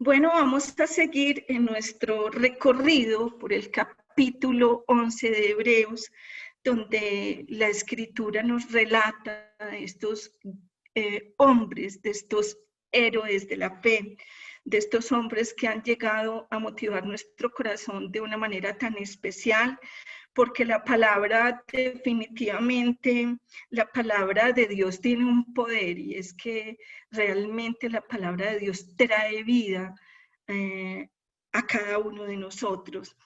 Bueno, vamos a seguir en nuestro recorrido por el capítulo 11 de Hebreos, donde la Escritura nos relata de estos hombres, de estos héroes de la fe, de estos hombres que han llegado a motivar nuestro corazón de una manera tan especial, porque la palabra definitivamente, la palabra de Dios tiene un poder, y es que realmente la palabra de Dios trae vida a cada uno de nosotros.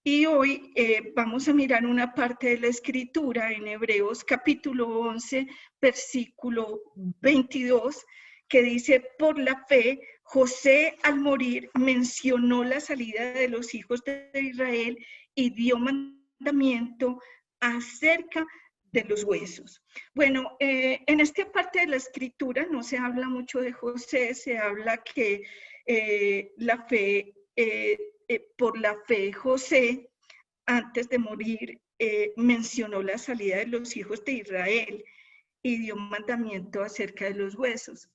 Y hoy vamos a mirar una parte de la Escritura en Hebreos capítulo 11, versículo 22, que dice: por la fe, José al morir mencionó la salida de los hijos de Israel y dio mandamiento acerca de los huesos. Bueno, en esta parte de la Escritura no se habla mucho de José, se habla que por la fe José, antes de morir, mencionó la salida de los hijos de Israel y dio mandamiento acerca de los huesos.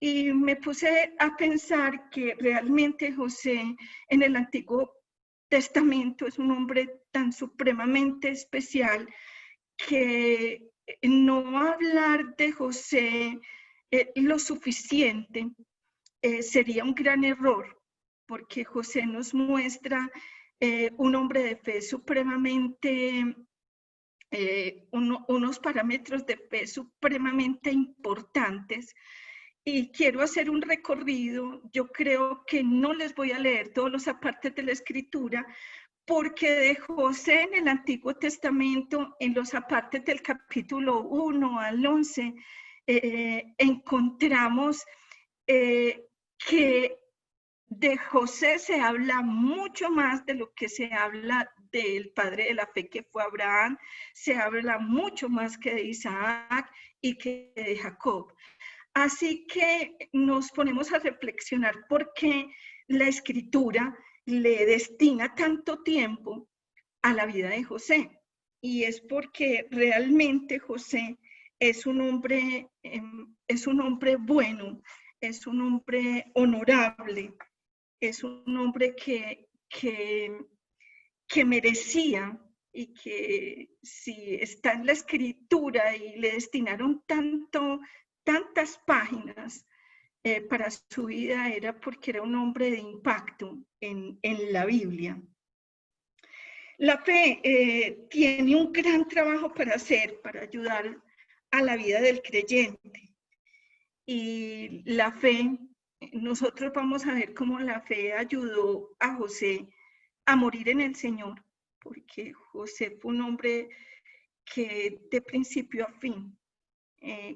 Y me puse a pensar que realmente José en el Antiguo Testamento es un hombre tan supremamente especial que no hablar de José lo suficiente sería un gran error, porque José nos muestra un hombre de fe supremamente, unos parámetros de fe supremamente importantes. Y quiero hacer un recorrido. Yo creo que no les voy a leer todos los apartes de la Escritura, porque de José en el Antiguo Testamento, en los apartes del capítulo 1 al 11, encontramos que de José se habla mucho más de lo que se habla del padre de la fe que fue Abraham, se habla mucho más que de Isaac y que de Jacob. Así que nos ponemos a reflexionar por qué la Escritura le destina tanto tiempo a la vida de José. Y es porque realmente José es un hombre bueno, es un hombre honorable, es un hombre que merecía, y que si está en la Escritura y le destinaron tantas páginas para su vida, era porque era un hombre de impacto en la Biblia. La fe tiene un gran trabajo para hacer, para ayudar a la vida del creyente. Y la fe, nosotros vamos a ver cómo la fe ayudó a José a morir en el Señor, porque José fue un hombre que de principio a fin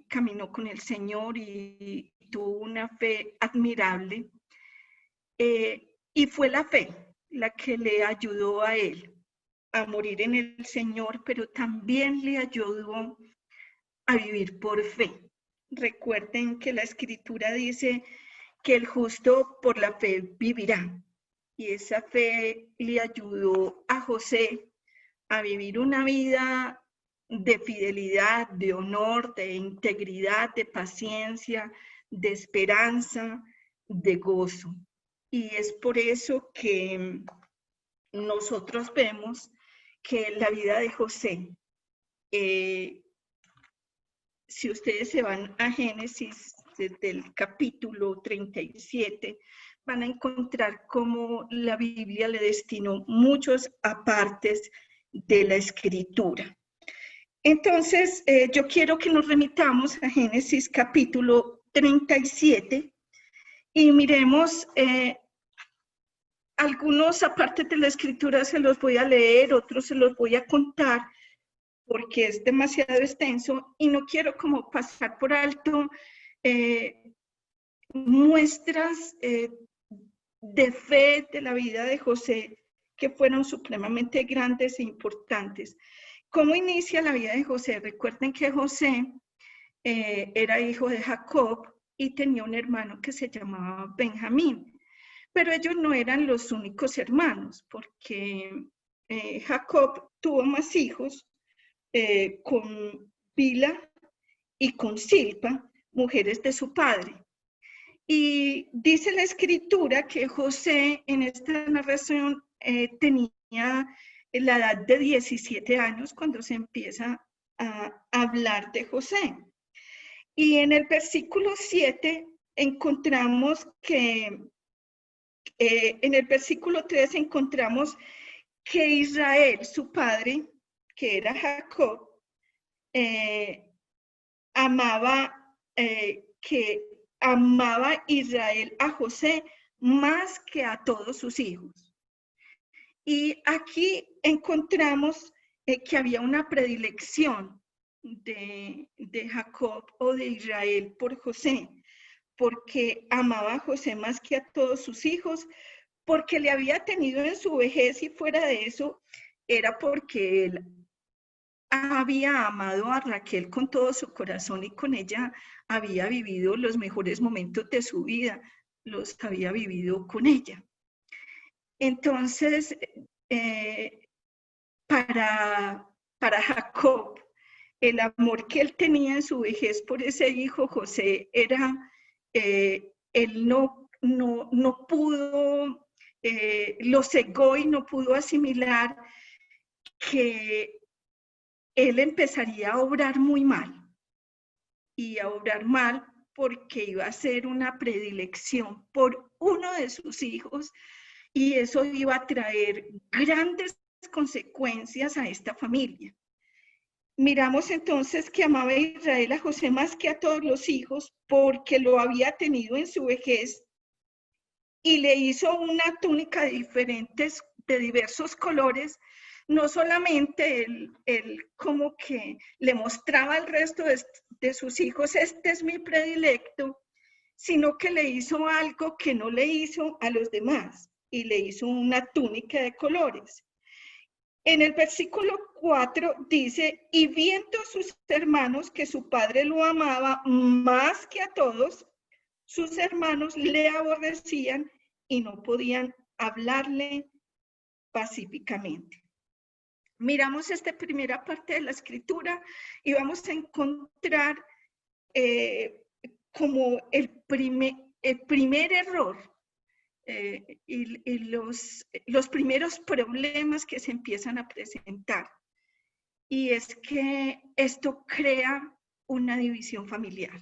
caminó con el Señor y tuvo una fe admirable. Y fue la fe la que le ayudó a él a morir en el Señor, pero también le ayudó a vivir por fe. Recuerden que la Escritura dice que el justo por la fe vivirá. Y esa fe le ayudó a José a vivir una vida de fidelidad, de honor, de integridad, de paciencia, de esperanza, de gozo. Y es por eso que nosotros vemos que la vida de José, si ustedes se van a Génesis, desde el capítulo 37, van a encontrar cómo la Biblia le destinó muchos apartes de la Escritura. Entonces, yo quiero que nos remitamos a Génesis capítulo 37 y miremos algunos apartes de la Escritura. Se los voy a leer, otros se los voy a contar, porque es demasiado extenso y no quiero como pasar por alto muestras de fe de la vida de José que fueron supremamente grandes e importantes. ¿Cómo inicia la vida de José? Recuerden que José era hijo de Jacob y tenía un hermano que se llamaba Benjamín, pero ellos no eran los únicos hermanos, porque Jacob tuvo más hijos con Bila y con Silpa, mujeres de su padre. Y dice la escritura que José en esta narración tenía la edad de 17 años cuando se empieza a hablar de José. Y en el versículo 7 encontramos que, en el versículo 3 encontramos que Israel, su padre, que era Jacob, amaba Israel a José más que a todos sus hijos. Y aquí encontramos que había una predilección de Jacob o de Israel por José, porque amaba a José más que a todos sus hijos, porque le había tenido en su vejez, y fuera de eso era porque él había amado a Raquel con todo su corazón y con ella había vivido los mejores momentos de su vida, los había vivido con ella. Entonces, para Jacob, el amor que él tenía en su vejez por ese hijo José era, él no pudo, lo cegó y no pudo asimilar que él empezaría a obrar muy mal, y a obrar mal porque iba a ser una predilección por uno de sus hijos, y eso iba a traer grandes consecuencias a esta familia. Miramos entonces que amaba a Israel a José más que a todos los hijos porque lo había tenido en su vejez y le hizo una túnica de diversos colores. No solamente él como que le mostraba al resto de sus hijos, este es mi predilecto, sino que le hizo algo que no le hizo a los demás, y le hizo una túnica de colores. En el versículo 4 dice, y viendo sus hermanos que su padre lo amaba más que a todos, sus hermanos le aborrecían y no podían hablarle pacíficamente. Miramos esta primera parte de la escritura y vamos a encontrar como el primer error y los primeros problemas que se empiezan a presentar. Y es que esto crea una división familiar.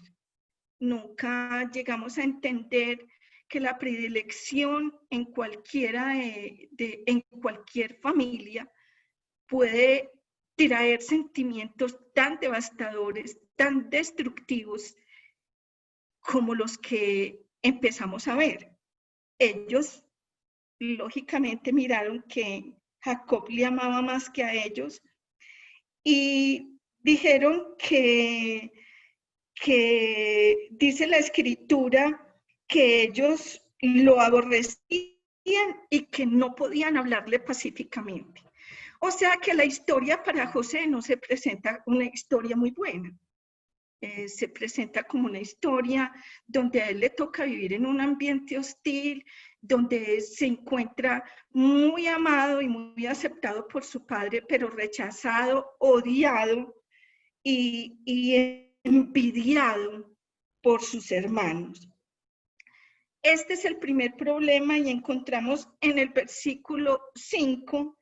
Nunca llegamos a entender que la predilección en en cualquier familia puede traer sentimientos tan devastadores, tan destructivos como los que empezamos a ver. Ellos lógicamente miraron que Jacob le amaba más que a ellos y dijeron que dice la escritura que ellos lo aborrecían y que no podían hablarle pacíficamente. O sea que la historia para José no se presenta una historia muy buena. Se presenta como una historia donde a él le toca vivir en un ambiente hostil, donde se encuentra muy amado y muy aceptado por su padre, pero rechazado, odiado y envidiado por sus hermanos. Este es el primer problema, y encontramos en el versículo 5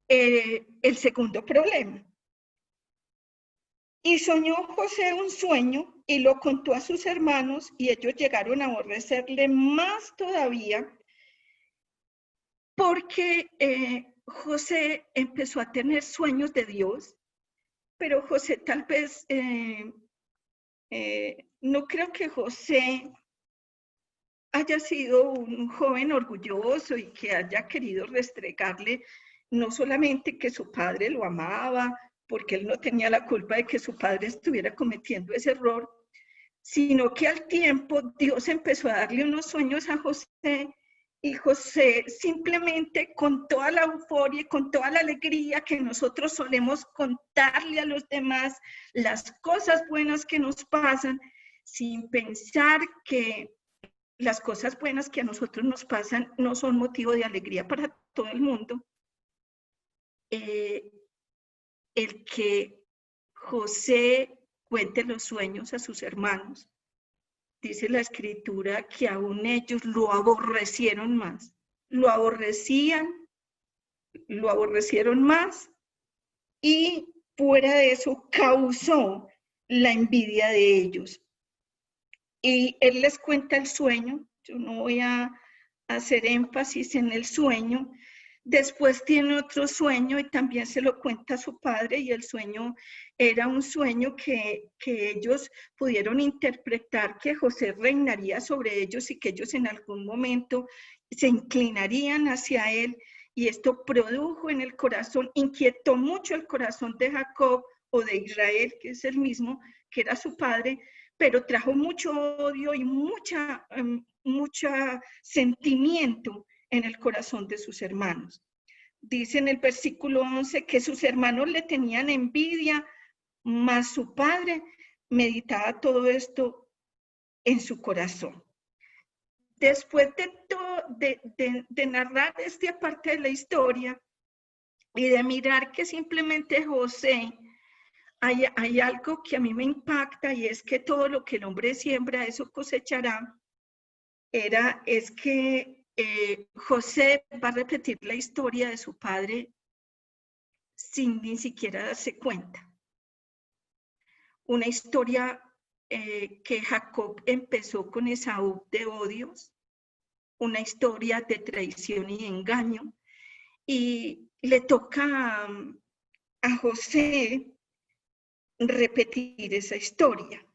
el segundo problema. Y soñó José un sueño y lo contó a sus hermanos, y ellos llegaron a aborrecerle más todavía porque José empezó a tener sueños de Dios, pero José tal vez, no creo que José haya sido un joven orgulloso y que haya querido restregarle no solamente que su padre lo amaba, porque él no tenía la culpa de que su padre estuviera cometiendo ese error, sino que al tiempo Dios empezó a darle unos sueños a José, y José simplemente, con toda la euforia y con toda la alegría que nosotros solemos contarle a los demás las cosas buenas que nos pasan, sin pensar que las cosas buenas que a nosotros nos pasan no son motivo de alegría para todo el mundo, el que José cuente los sueños a sus hermanos dice la escritura que aún ellos lo aborrecieron más. Lo aborrecieron más, y fuera de eso causó la envidia de ellos. Y él les cuenta el sueño. Yo no voy a hacer énfasis en el sueño. Después tiene otro sueño y también se lo cuenta a su padre, y el sueño era un sueño que ellos pudieron interpretar que José reinaría sobre ellos y que ellos en algún momento se inclinarían hacia él, y esto produjo en el corazón, inquietó mucho el corazón de Jacob o de Israel, que es el mismo, que era su padre, pero trajo mucho odio y mucho sentimiento en el corazón de sus hermanos. Dice en el versículo 11 que sus hermanos le tenían envidia, mas su padre meditaba todo esto en su corazón. Después de narrar esta parte de la historia y de mirar que simplemente José, hay algo que a mí me impacta, y es que todo lo que el hombre siembra, eso cosechará. Es que José va a repetir la historia de su padre sin ni siquiera darse cuenta. Una historia que Jacob empezó con Esaú de odios, una historia de traición y engaño, y le toca a José repetir esa historia.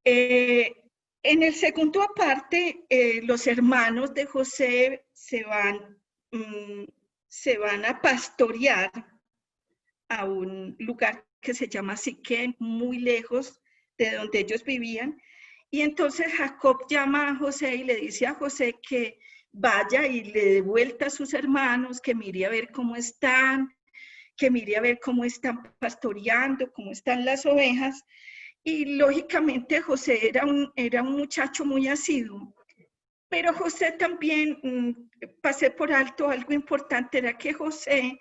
En el segundo aparte, los hermanos de José se van a pastorear a un lugar que se llama Siquem, muy lejos de donde ellos vivían. Y entonces Jacob llama a José y le dice a José que vaya y le dé vuelta a sus hermanos, que mire a ver cómo están, que mire a ver cómo están pastoreando, cómo están las ovejas. Y lógicamente José era un muchacho muy asiduo, pero José también, pasé por alto algo importante, era que José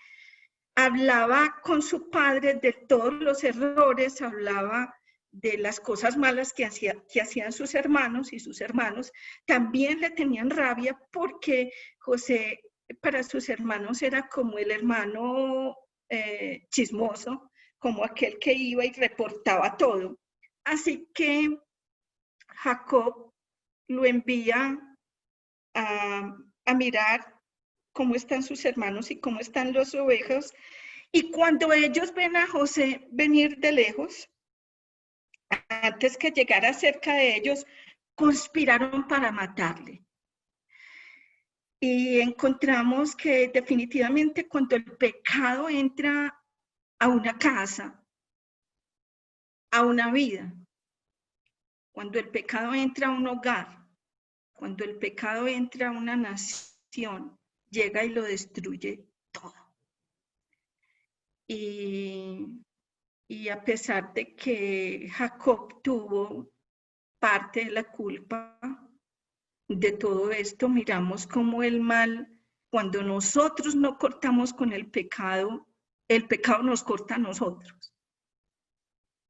hablaba con su padre de todos los errores, hablaba de las cosas malas que hacían sus hermanos, y sus hermanos también le tenían rabia porque José para sus hermanos era como el hermano chismoso, como aquel que iba y reportaba todo. Así que Jacob lo envía a mirar cómo están sus hermanos y cómo están las ovejas. Y cuando ellos ven a José venir de lejos, antes que llegara cerca de ellos, conspiraron para matarle. Y encontramos que definitivamente cuando el pecado entra a una casa, a una vida, cuando el pecado entra a un hogar, cuando el pecado entra a una nación, llega y lo destruye todo. Y a pesar de que Jacob tuvo parte de la culpa de todo esto, miramos cómo el mal, cuando nosotros no cortamos con el pecado nos corta a nosotros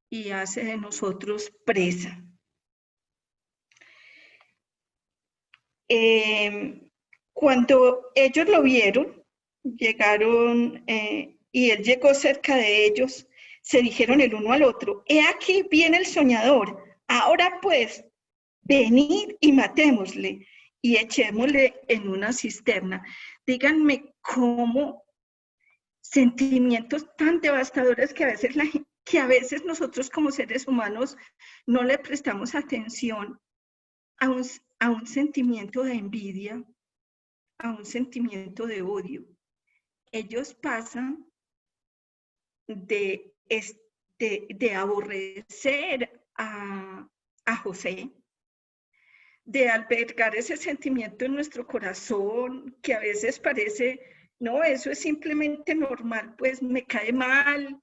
y hace de nosotros presa. Cuando ellos lo vieron, llegaron y él llegó cerca de ellos, se dijeron el uno al otro: he aquí viene el soñador, ahora pues, venid y matémosle y echémosle en una cisterna. Díganme cómo sentimientos tan devastadores que a veces nosotros como seres humanos no le prestamos atención a un sentimiento de envidia, a un sentimiento de odio. Ellos pasan de aborrecer a José, de albergar ese sentimiento en nuestro corazón, que a veces parece, no, eso es simplemente normal, pues me cae mal,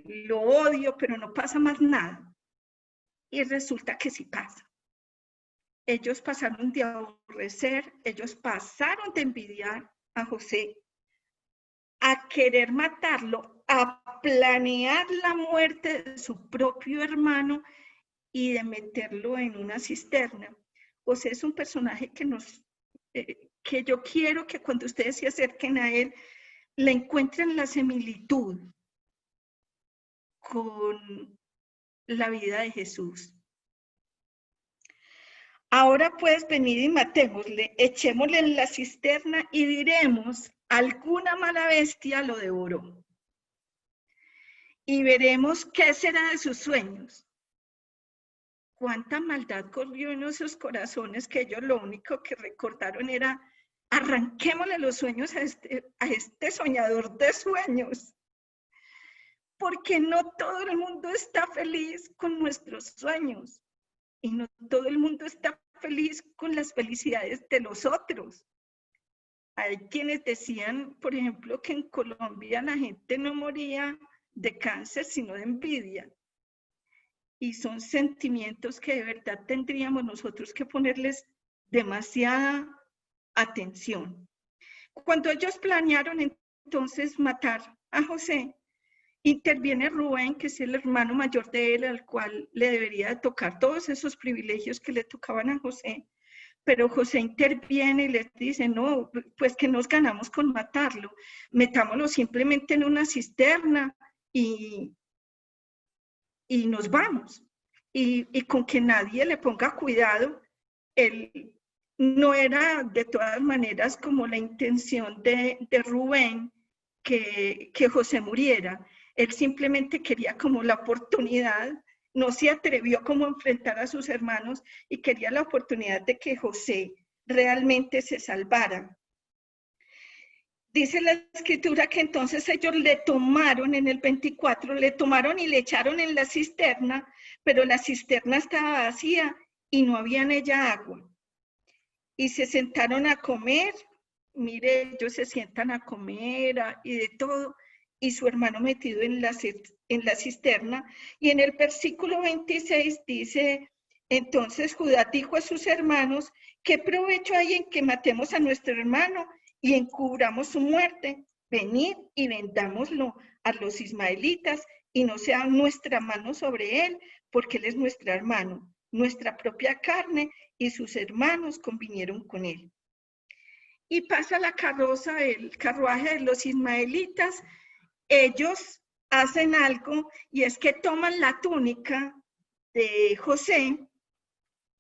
lo odio, pero no pasa más nada. Y resulta que sí pasa. Ellos pasaron de aborrecer, ellos pasaron de envidiar a José, a querer matarlo, a planear la muerte de su propio hermano y de meterlo en una cisterna. José es un personaje que yo quiero que cuando ustedes se acerquen a él, le encuentren la similitud con la vida de Jesús. Ahora pues venid y matémosle, echémosle en la cisterna y diremos, alguna mala bestia lo devoró. Y veremos qué será de sus sueños. Cuánta maldad corrió en esos corazones que ellos lo único que recordaron era, arranquémosle los sueños a este soñador de sueños. Porque no todo el mundo está feliz con nuestros sueños. Y no todo el mundo está feliz con las felicidades de los otros. Hay quienes decían, por ejemplo, que en Colombia la gente no moría de cáncer, sino de envidia. Y son sentimientos que de verdad tendríamos nosotros que ponerles demasiada atención. Cuando ellos planearon entonces matar a José, interviene Rubén, que es el hermano mayor de él, al cual le debería tocar todos esos privilegios que le tocaban a José. Pero José interviene y les dice, no, pues que nos ganamos con matarlo, metámoslo simplemente en una cisterna y nos vamos. Y con que nadie le ponga cuidado, él no era de todas maneras como la intención de Rubén que José muriera. Él simplemente quería como la oportunidad, no se atrevió como a enfrentar a sus hermanos y quería la oportunidad de que José realmente se salvara. Dice la escritura que entonces ellos le tomaron en el 24, le tomaron y le echaron en la cisterna, pero la cisterna estaba vacía y no había en ella agua. Y se sentaron a comer, mire, ellos se sientan a comer y de todo, y su hermano metido en la cisterna. Y en el versículo 26 dice, entonces Judá dijo a sus hermanos, ¿qué provecho hay en que matemos a nuestro hermano y encubramos su muerte? Venid y vendámoslo a los ismaelitas y no sea nuestra mano sobre él, porque él es nuestro hermano, nuestra propia carne, y sus hermanos convinieron con él. Y pasa la carroza, el carruaje de los ismaelitas. Ellos hacen algo y es que toman la túnica de José,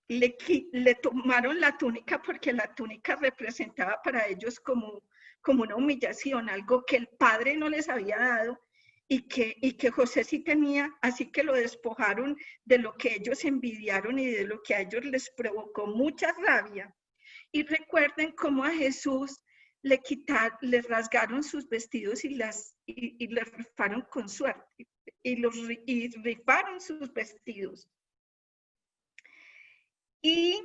le tomaron la túnica porque la túnica representaba para ellos como una humillación, algo que el padre no les había dado y que José sí tenía, así que lo despojaron de lo que ellos envidiaron y de lo que a ellos les provocó mucha rabia. Y recuerden cómo a Jesús le rasgaron sus vestidos y le rifaron con suerte, y rifaron sus vestidos. Y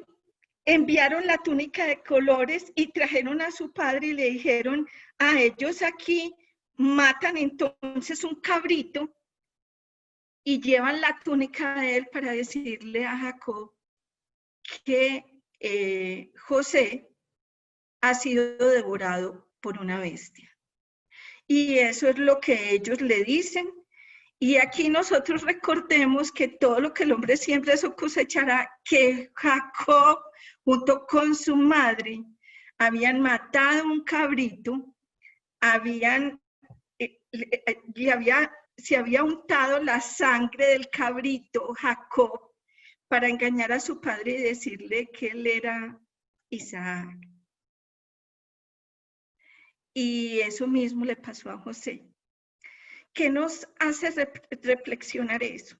enviaron la túnica de colores y trajeron a su padre y le dijeron, a ellos aquí matan entonces un cabrito y llevan la túnica de él para decirle a Jacob que José ha sido devorado por una bestia. Y eso es lo que ellos le dicen. Y aquí nosotros recordemos que todo lo que el hombre siembra, eso cosechará, que Jacob, junto con su madre, habían matado un cabrito, se había untado la sangre del cabrito, Jacob, para engañar a su padre y decirle que él era Isaac. Y eso mismo le pasó a José. ¿Qué nos hace reflexionar eso?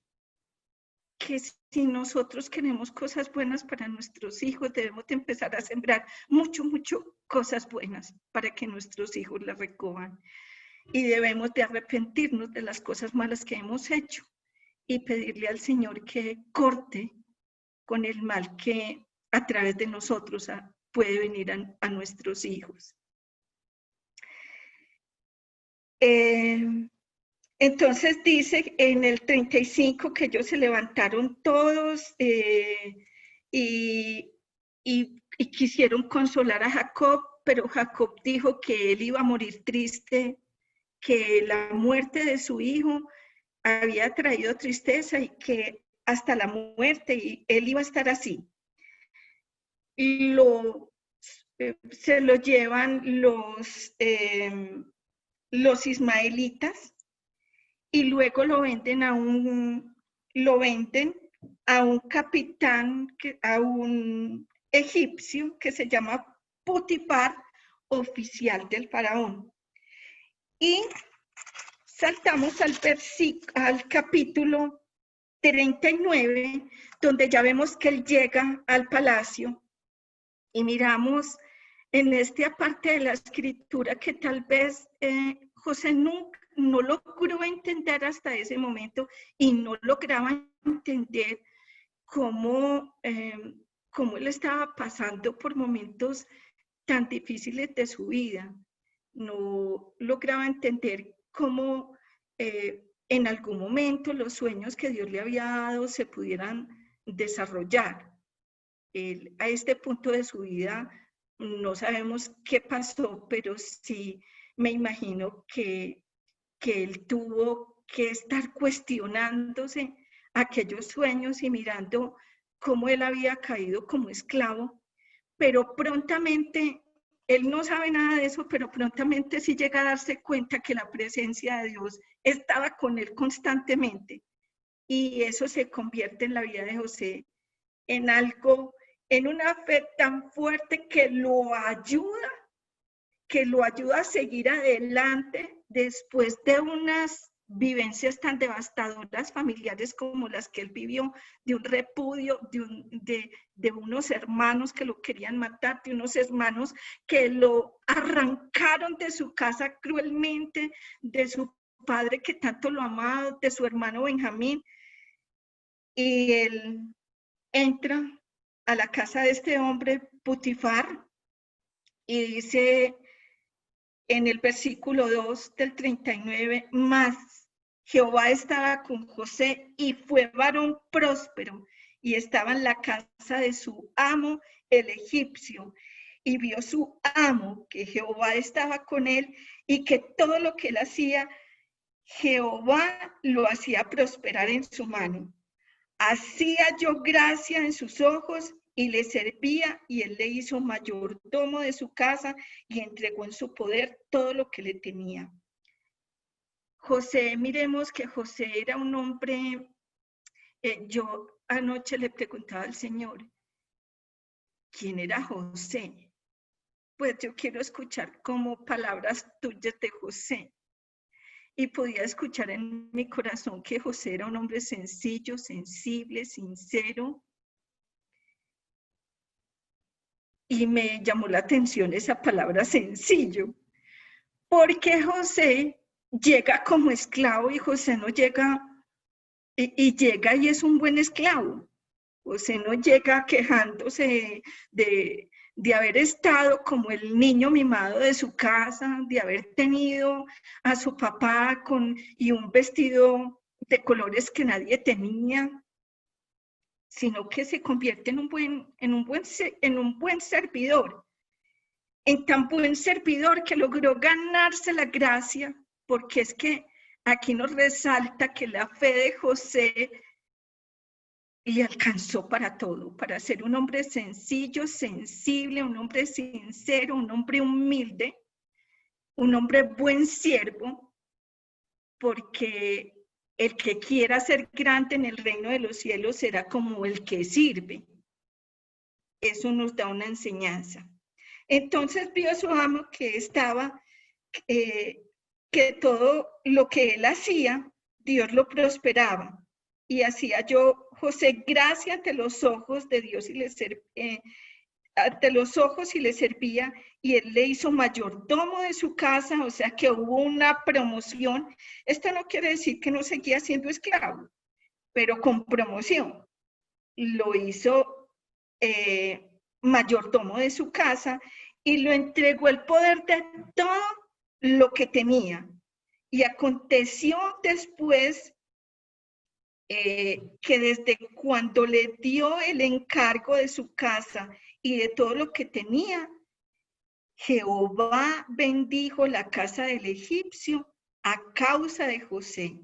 Que si nosotros queremos cosas buenas para nuestros hijos, debemos de empezar a sembrar mucho cosas buenas para que nuestros hijos las recojan. Y debemos de arrepentirnos de las cosas malas que hemos hecho y pedirle al Señor que corte con el mal que a través de nosotros puede venir a nuestros hijos. Entonces dice en el 35 que ellos se levantaron todos y quisieron consolar a Jacob, pero Jacob dijo que él iba a morir triste, que la muerte de su hijo había traído tristeza y que hasta la muerte y él iba a estar así. Se lo llevan los ismaelitas y luego lo venden a un capitán, a un egipcio que se llama Potifar, oficial del faraón. Y saltamos al capítulo 39, donde ya vemos que él llega al palacio y miramos en esta parte de la escritura que tal vez José no logró entender hasta ese momento y no lograba entender cómo él estaba pasando por momentos tan difíciles de su vida. No lograba entender cómo en algún momento los sueños que Dios le había dado se pudieran desarrollar. A este punto de su vida no sabemos qué pasó, pero sí me imagino que él tuvo que estar cuestionándose aquellos sueños y mirando cómo él había caído como esclavo, pero prontamente, él no sabe nada de eso, pero prontamente sí llega a darse cuenta que la presencia de Dios estaba con él constantemente. Y eso se convierte en la vida de José en algo, en una fe tan fuerte que lo ayuda a seguir adelante después de unas vivencias tan devastadoras familiares como las que él vivió, de un repudio, de unos hermanos que lo querían matar, de unos hermanos que lo arrancaron de su casa cruelmente, de su padre que tanto lo amaba, de su hermano Benjamín. Y él entra a la casa de este hombre, Potifar, y dice en el versículo 2 del 39, más Jehová estaba con José y fue varón próspero y estaba en la casa de su amo el egipcio. Y vio su amo que Jehová estaba con él y que todo lo que él hacía, Jehová lo hacía prosperar en su mano. Hacía yo gracia en sus ojos y le servía, y él le hizo mayordomo de su casa y entregó en su poder todo lo que le tenía. José, miremos que José era un hombre, yo anoche le preguntaba al Señor, ¿quién era José? Pues yo quiero escuchar como palabras tuyas de José. Y podía escuchar en mi corazón que José era un hombre sencillo, sensible, sincero. Y me llamó la atención esa palabra sencillo, porque José llega como esclavo y José no llega, y llega y es un buen esclavo. José no llega quejándose de haber estado como el niño mimado de su casa, de haber tenido a su papá y un vestido de colores que nadie tenía, sino que se convierte en un buen servidor. En tan buen servidor que logró ganarse la gracia, porque es que aquí nos resalta que la fe de José le alcanzó para todo, para ser un hombre sencillo, sensible, un hombre sincero, un hombre humilde, un hombre buen siervo, porque el que quiera ser grande en el reino de los cielos será como el que sirve. Eso nos da una enseñanza. Entonces vio a su amo que estaba, que todo lo que él hacía, Dios lo prosperaba. Y hacía yo, José, gracia ante los ojos de Dios ante los ojos y le servía, y él le hizo mayordomo de su casa, o sea que hubo una promoción. Esto no quiere decir que no seguía siendo esclavo, pero con promoción. Lo hizo mayordomo de su casa y lo entregó el poder de todo lo que tenía. Y aconteció después que desde cuando le dio el encargo de su casa y de todo lo que tenía, Jehová bendijo la casa del egipcio a causa de José,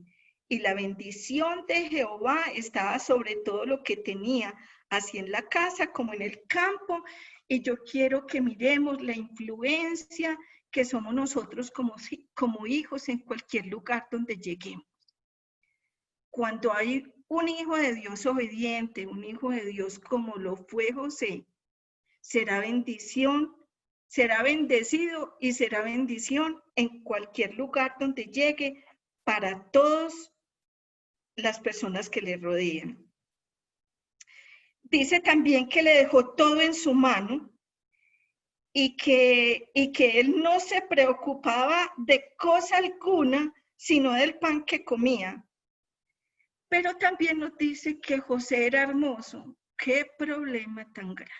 y la bendición de Jehová estaba sobre todo lo que tenía, así en la casa como en el campo. Y yo quiero que miremos la influencia que somos nosotros como hijos en cualquier lugar donde lleguemos. Cuando hay un hijo de Dios obediente, un hijo de Dios como lo fue José, será bendición, será bendecido y será bendición en cualquier lugar donde llegue para todas las personas que le rodean. Dice también que le dejó todo en su mano y que él no se preocupaba de cosa alguna, sino del pan que comía. Pero también nos dice que José era hermoso. ¡Qué problema tan grande!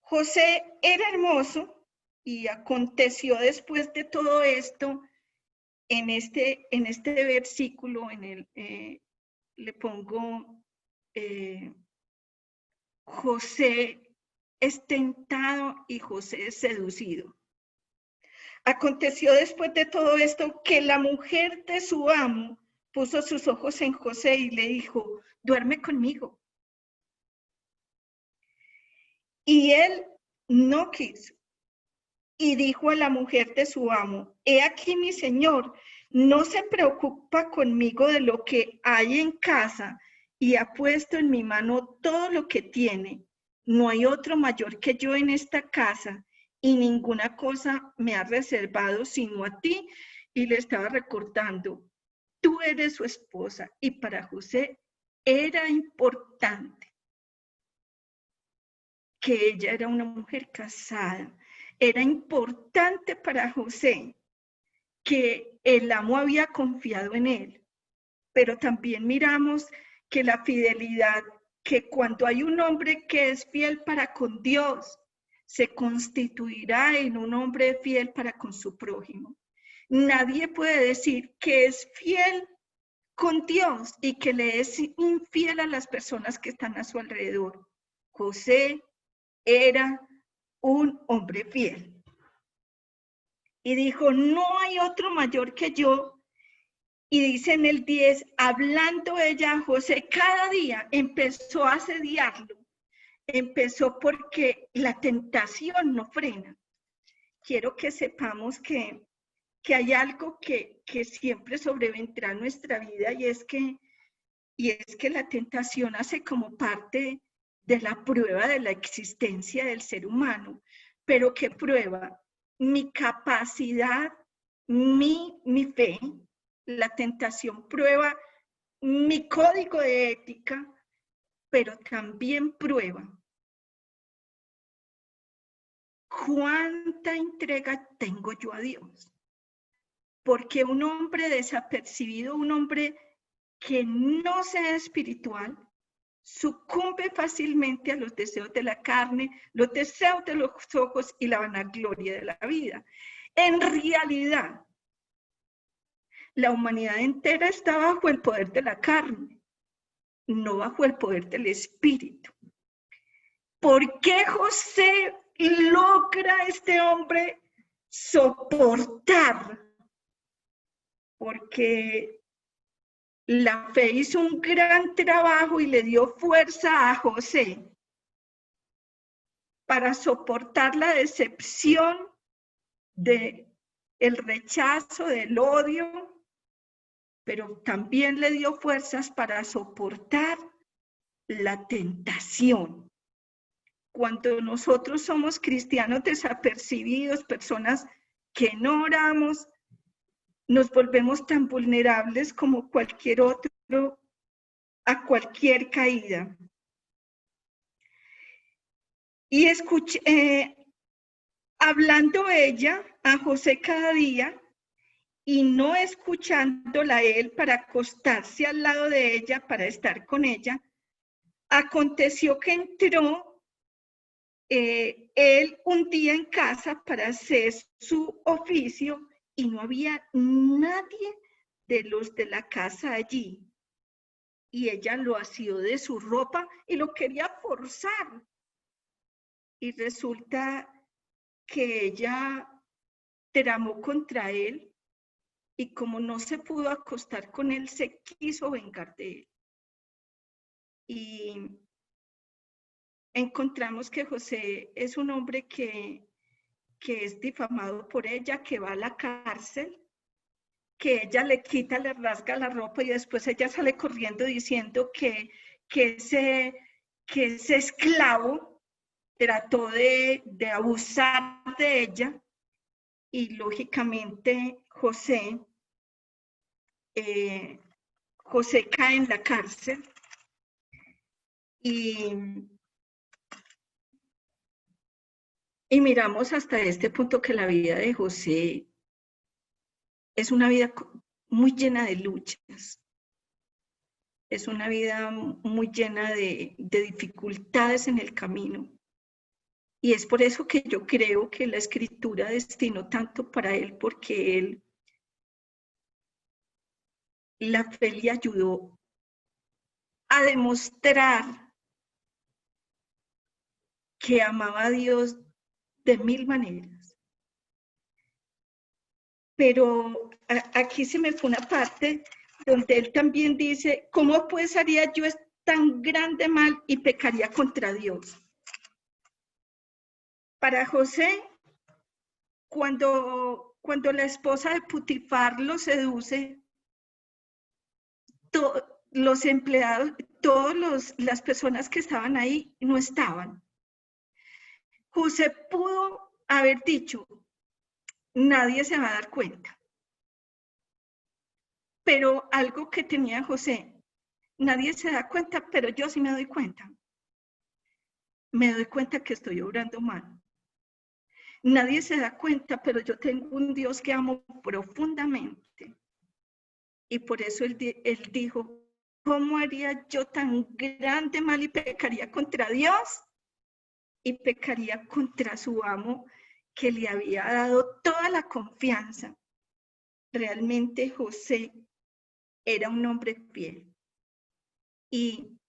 José era hermoso y aconteció después de todo esto, en este versículo, le pongo, José es tentado y José es seducido. Aconteció después de todo esto que la mujer de su amo puso sus ojos en José y le dijo, duerme conmigo. Y él no quiso. Y dijo a la mujer de su amo, he aquí mi señor, no se preocupa conmigo de lo que hay en casa y ha puesto en mi mano todo lo que tiene. No hay otro mayor que yo en esta casa y ninguna cosa me ha reservado sino a ti. Y le estaba recordando, tú eres su esposa. Y para José era importante que ella era una mujer casada. Era importante para José que el amo había confiado en él, pero también miramos que la fidelidad, que cuando hay un hombre que es fiel para con Dios, se constituirá en un hombre fiel para con su prójimo. Nadie puede decir que es fiel con Dios y que le es infiel a las personas que están a su alrededor. José era un hombre fiel. Y dijo, no hay otro mayor que yo. Y dice en el 10, hablando ella a José, cada día empezó a asediarlo. Empezó porque la tentación no frena. Quiero que sepamos que hay algo que siempre sobrevendrá en nuestra vida y es que la tentación hace como parte de la prueba de la existencia del ser humano. Pero ¿qué prueba? Mi capacidad, mi fe. La tentación prueba mi código de ética, pero también prueba cuánta entrega tengo yo a Dios. Porque un hombre desapercibido, un hombre que no sea espiritual, sucumbe fácilmente a los deseos de la carne, los deseos de los ojos y la vanagloria de la vida. En realidad, la humanidad entera está bajo el poder de la carne, no bajo el poder del espíritu. ¿Por qué José logra este hombre soportar? Porque la fe hizo un gran trabajo y le dio fuerza a José para soportar la decepción, del rechazo, del odio, pero también le dio fuerzas para soportar la tentación. Cuando nosotros somos cristianos desapercibidos, personas que no oramos, nos volvemos tan vulnerables como cualquier otro a cualquier caída. Y hablando ella a José cada día y no escuchándola a él para acostarse al lado de ella, para estar con ella, aconteció que entró él un día en casa para hacer su oficio y no había nadie de los de la casa allí. Y ella lo asió de su ropa y lo quería forzar. Y resulta que ella tramó contra él y como no se pudo acostar con él, se quiso vengar de él. Y encontramos que José es un hombre que es difamado por ella, que va a la cárcel, que ella le quita, le rasga la ropa y después ella sale corriendo diciendo que ese esclavo trató de abusar de ella y lógicamente José cae en la cárcel y miramos hasta este punto que la vida de José es una vida muy llena de luchas, es una vida muy llena de dificultades en el camino. Y es por eso que yo creo que la Escritura destinó tanto para él, porque él, la fe le ayudó a demostrar que amaba a Dios de mil maneras. Pero aquí se me fue una parte donde él también dice, ¿cómo pues haría yo tan grande mal y pecaría contra Dios? Para José, cuando la esposa de Putifar lo seduce, los empleados, todas las personas que estaban ahí no estaban. José pudo haber dicho, nadie se va a dar cuenta. Pero algo que tenía José, nadie se da cuenta, pero yo sí me doy cuenta. Me doy cuenta que estoy obrando mal. Nadie se da cuenta, pero yo tengo un Dios que amo profundamente. Y por eso él dijo, ¿cómo haría yo tan grande mal y pecaría contra Dios? Y pecaría contra su amo que le había dado toda la confianza. Realmente José era un hombre fiel. Y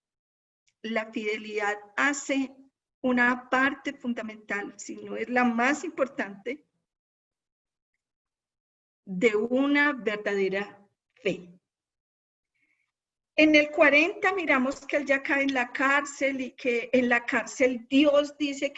la fidelidad hace una parte fundamental, si no es la más importante, de una verdadera fe. En el 40 miramos que él ya cae en la cárcel y que en la cárcel Dios dice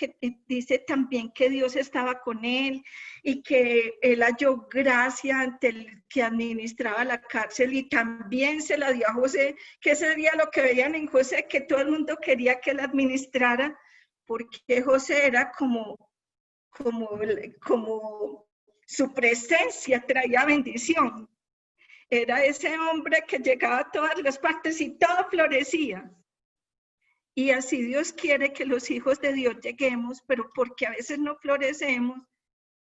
también que Dios estaba con él y que él halló gracia ante el que administraba la cárcel y también se la dio a José, que sería lo que veían en José, que todo el mundo quería que él administrara, porque José era como su presencia traía bendición. Era ese hombre que llegaba a todas las partes y todo florecía. Y así Dios quiere que los hijos de Dios lleguemos, pero porque a veces no florecemos,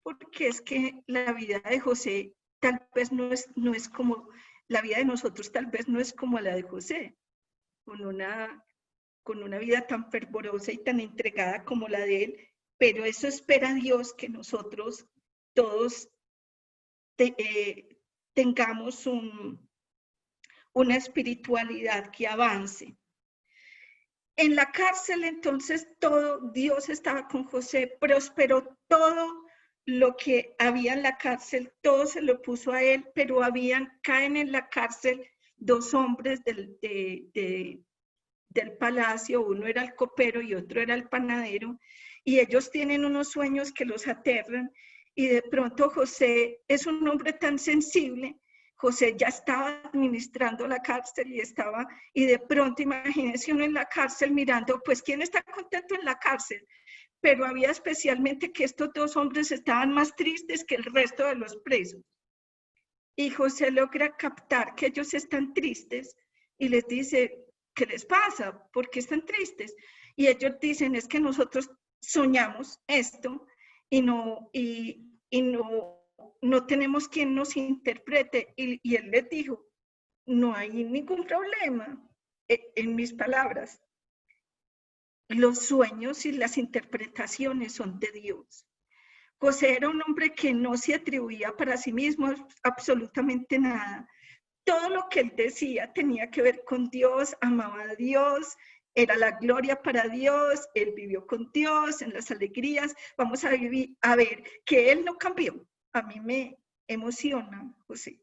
porque es que la vida de José tal vez no es como, la vida de nosotros tal vez no es como la de José, con una vida tan fervorosa y tan entregada como la de él, pero eso espera Dios, que nosotros todos tengamos una espiritualidad que avance. En la cárcel, entonces, Dios estaba con José, prosperó todo lo que había en la cárcel, todo se lo puso a él, pero caen en la cárcel dos hombres del palacio, uno era el copero y otro era el panadero, y ellos tienen unos sueños que los aterran, y de pronto José es un hombre tan sensible. José ya estaba administrando la cárcel y de pronto imagínense uno en la cárcel mirando, pues ¿quién está contento en la cárcel? Pero había especialmente que estos dos hombres estaban más tristes que el resto de los presos. Y José logra captar que ellos están tristes y les dice, ¿qué les pasa? ¿Por qué están tristes? Y ellos dicen, es que nosotros soñamos esto y no tenemos quien nos interprete. Y él les dijo, no hay ningún problema. En mis palabras, los sueños y las interpretaciones son de Dios. José era un hombre que no se atribuía para sí mismo absolutamente nada. Todo lo que él decía tenía que ver con Dios, amaba a Dios, era la gloria para Dios, él vivió con Dios en las alegrías. Vamos a ver que él no cambió. A mí me emociona, José,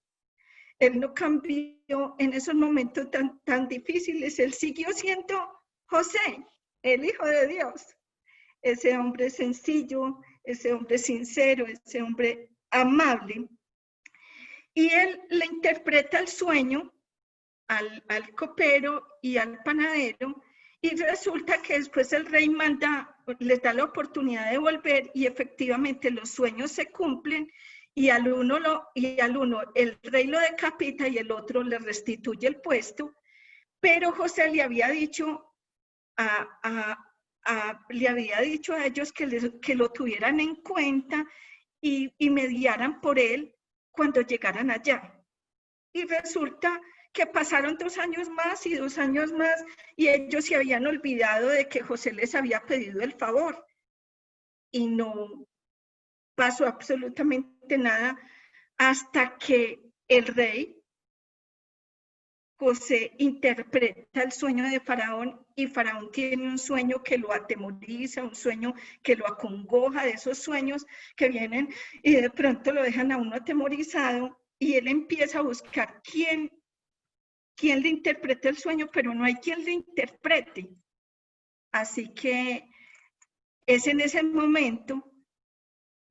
Él no cambió en esos momentos tan difíciles. Él siguió siendo José, el Hijo de Dios. Ese hombre sencillo, ese hombre sincero, ese hombre amable. Y él le interpreta el sueño al copero y al panadero, y resulta que después el rey les da la oportunidad de volver, y efectivamente los sueños se cumplen, y al uno el rey lo decapita y el otro le restituye el puesto. Pero José le había dicho a ellos que lo tuvieran en cuenta y mediaran por él cuando llegaran allá. Y resulta que pasaron 2 años más y 2 años más, y ellos se habían olvidado de que José les había pedido el favor. Y no pasó absolutamente nada hasta que el rey José interpreta el sueño de Faraón, y Faraón tiene un sueño que lo atemoriza, un sueño que lo acongoja, de esos sueños que vienen y de pronto lo dejan a uno atemorizado, y él empieza a buscar quién le interprete el sueño, pero no hay quien le interprete. Así que es en ese momento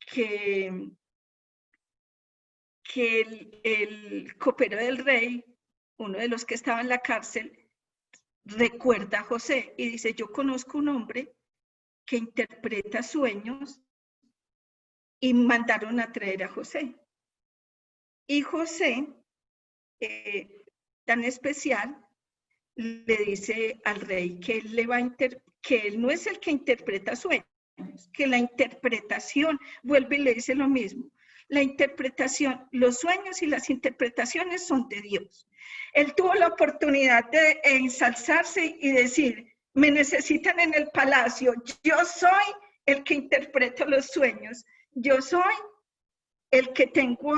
que el copero del rey, uno de los que estaba en la cárcel, recuerda a José y dice: yo conozco un hombre que interpreta sueños, y mandaron a traer a José. Y José, tan especial, le dice al rey que él no es el que interpreta sueños, que la interpretación, vuelve y le dice lo mismo, la interpretación, los sueños y las interpretaciones son de Dios. Él tuvo la oportunidad de ensalzarse y decir: me necesitan en el palacio, yo soy el que interpreta los sueños, yo soy el que tengo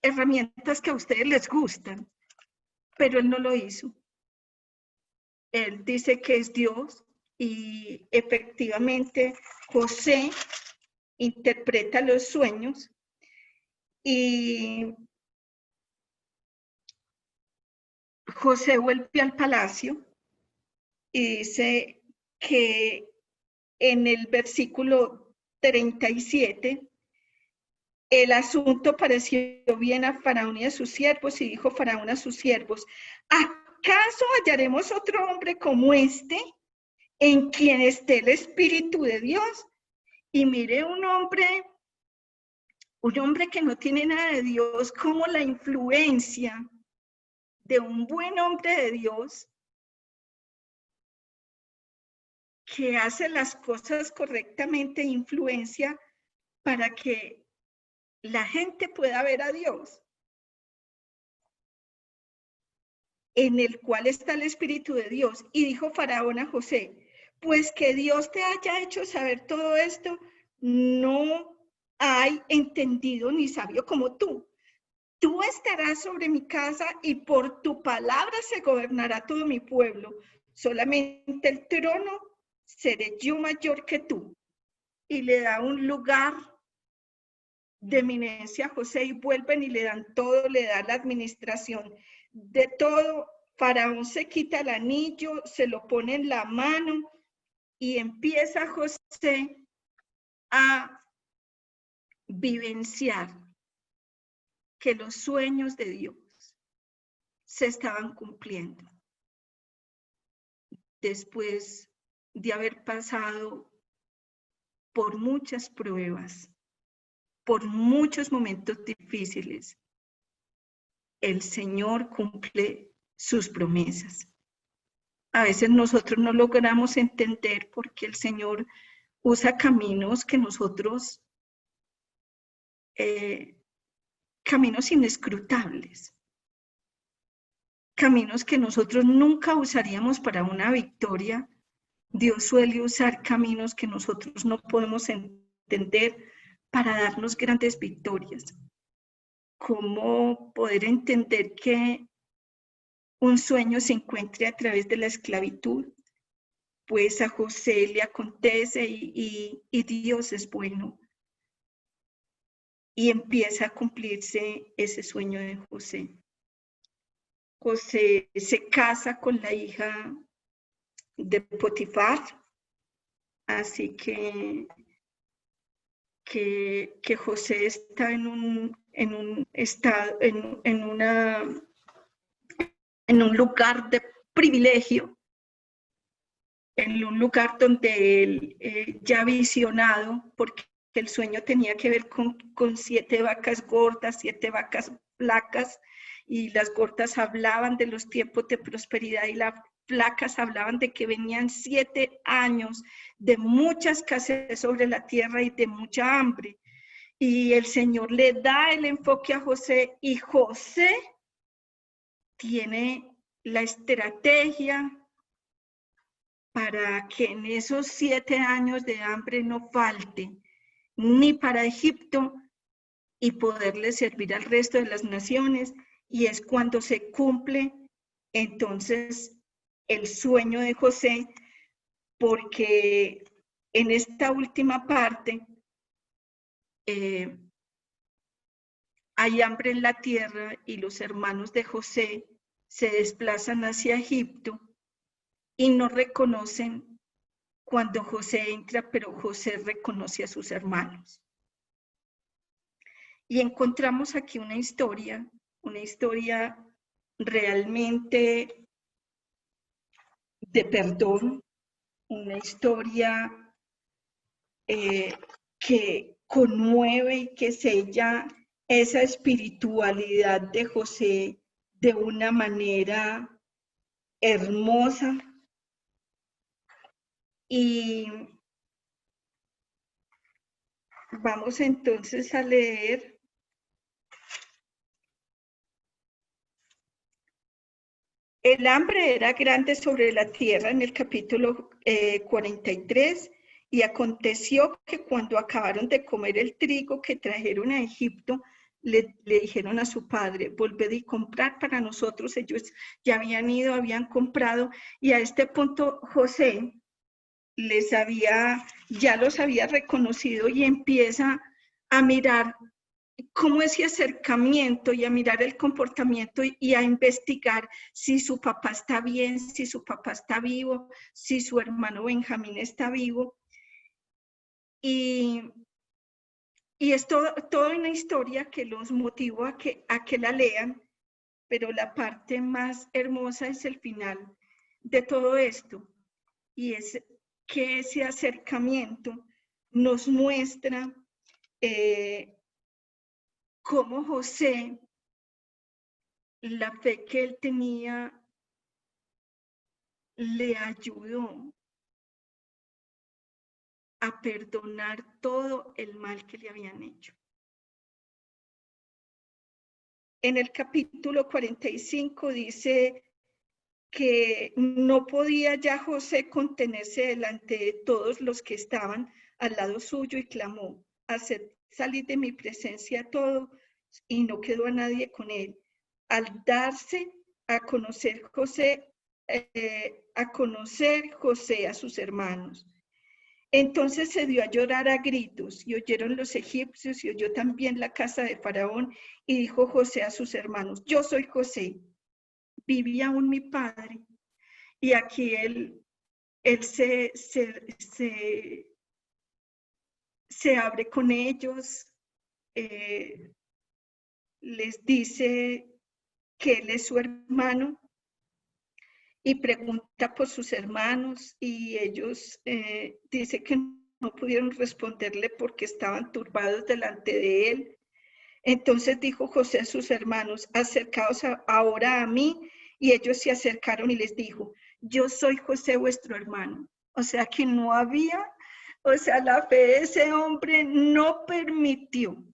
herramientas que a ustedes les gustan. Pero él no lo hizo. Él dice que es Dios, y efectivamente José interpreta los sueños, y José vuelve al palacio y dice que en el versículo 37, el asunto pareció bien a Faraón y a sus siervos, y dijo Faraón a sus siervos: ¿acaso hallaremos otro hombre como este, en quien esté el Espíritu de Dios? Y mire, un hombre que no tiene nada de Dios, como la influencia de un buen hombre de Dios, que hace las cosas correctamente, influencia para que la gente pueda ver a Dios, en el cual está el Espíritu de Dios. Y dijo Faraón a José: pues que Dios te haya hecho saber todo esto, no hay entendido ni sabio como tú. Tú estarás sobre mi casa, y por tu palabra se gobernará todo mi pueblo. Solamente el trono seré yo mayor que tú. Y le da un lugar de eminencia a José, y vuelven y le dan todo, le da la administración de todo. Faraón se quita el anillo, se lo pone en la mano, y empieza José a vivenciar que los sueños de Dios se estaban cumpliendo. Después de haber pasado por muchas pruebas, por muchos momentos difíciles, el Señor cumple sus promesas. A veces nosotros no logramos entender por qué el Señor usa caminos que nosotros, caminos inescrutables, caminos que nosotros nunca usaríamos para una victoria. Dios suele usar caminos que nosotros no podemos entender para darnos grandes victorias. ¿Cómo poder entender que un sueño se encuentre a través de la esclavitud? Pues a José le acontece, y Dios es bueno. y empieza a cumplirse ese sueño de José. José se casa con la hija de Potifar, así que José está en un estado, en un lugar de privilegio, en un lugar donde él ya visionado, porque el sueño tenía que ver con 7 vacas gordas, 7 vacas flacas, y las gordas hablaban de los tiempos de prosperidad y las flacas hablaban de que venían 7 años de mucha escasez sobre la tierra y de mucha hambre. Y el Señor le da el enfoque a José, y José tiene la estrategia para que en esos 7 años de hambre no falte ni para Egipto y poderle servir al resto de las naciones. Y es cuando se cumple entonces el sueño de José, porque en esta última parte hay hambre en la tierra y los hermanos de José se desplazan hacia Egipto y no reconocen cuando José entra, pero José reconoce a sus hermanos. Y encontramos aquí una historia realmente de perdón, una historia que conmueve y que sella esa espiritualidad de José de una manera hermosa. Y vamos entonces a leer el hambre era grande sobre la tierra en el capítulo 43, y aconteció que cuando acabaron de comer el trigo que trajeron a Egipto, le dijeron a su padre, volved y comprad para nosotros. Ellos ya habían ido, habían comprado, y a este punto José ya los había reconocido y empieza a mirar cómo ese acercamiento y a mirar el comportamiento y a investigar si su papá está bien, si su papá está vivo, si su hermano Benjamín está vivo. Y es toda una historia que los motivó a que la lean, pero la parte más hermosa es el final de todo esto, y es que ese acercamiento nos muestra cómo José, la fe que él tenía, le ayudó a perdonar todo el mal que le habían hecho. En el capítulo 45 dice que no podía ya José contenerse delante de todos los que estaban al lado suyo y clamó, haced salir de mi presencia a todos, y no quedó a nadie con él. Al darse a conocer José a sus hermanos. Entonces se dio a llorar a gritos, y oyeron los egipcios, y oyó también la casa de Faraón, y dijo José a sus hermanos, yo soy José, ¿vive aún mi padre? Y aquí él se abre con ellos, les dice que él es su hermano, y pregunta por sus hermanos, y ellos dice que no pudieron responderle porque estaban turbados delante de él. Entonces dijo José a sus hermanos, acercaos ahora a mí, y ellos se acercaron y les dijo, yo soy José vuestro hermano. O sea que no había, la fe de ese hombre no permitió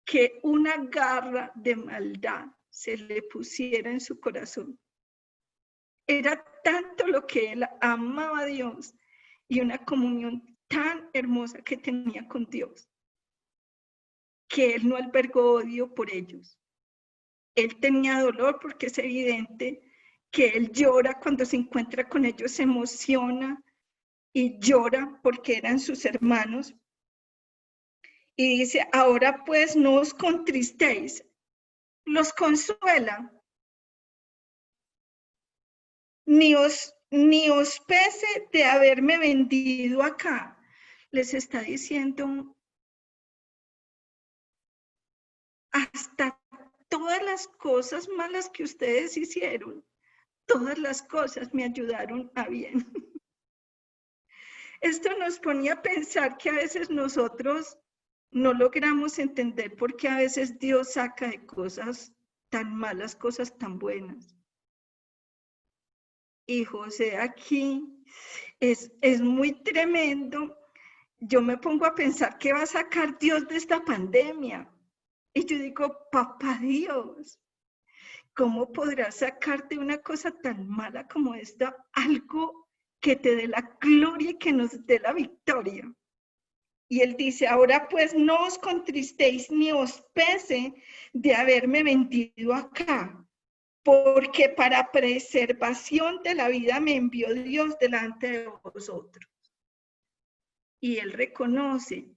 que una garra de maldad se le pusiera en su corazón. Era tanto lo que él amaba a Dios y una comunión tan hermosa que tenía con Dios, que él no albergó odio por ellos. Él tenía dolor porque es evidente que él llora cuando se encuentra con ellos, se emociona y llora porque eran sus hermanos, Y dice, ahora pues no os contristéis. Los consuela. Ni os pese de haberme vendido acá. Les está diciendo, hasta todas las cosas malas que ustedes hicieron, todas las cosas me ayudaron a bien. Esto nos ponía a pensar que a veces nosotros no logramos entender por qué a veces Dios saca de cosas tan malas, cosas tan buenas. Y José aquí es muy tremendo. Yo me pongo a pensar qué va a sacar Dios de esta pandemia. Y yo digo, papá Dios, ¿cómo podrás sacarte una cosa tan mala como esta algo que te dé la gloria y que nos dé la victoria? Y él dice, ahora pues no os contristéis ni os pese de haberme vendido acá, porque para preservación de la vida me envió Dios delante de vosotros. Y él reconoce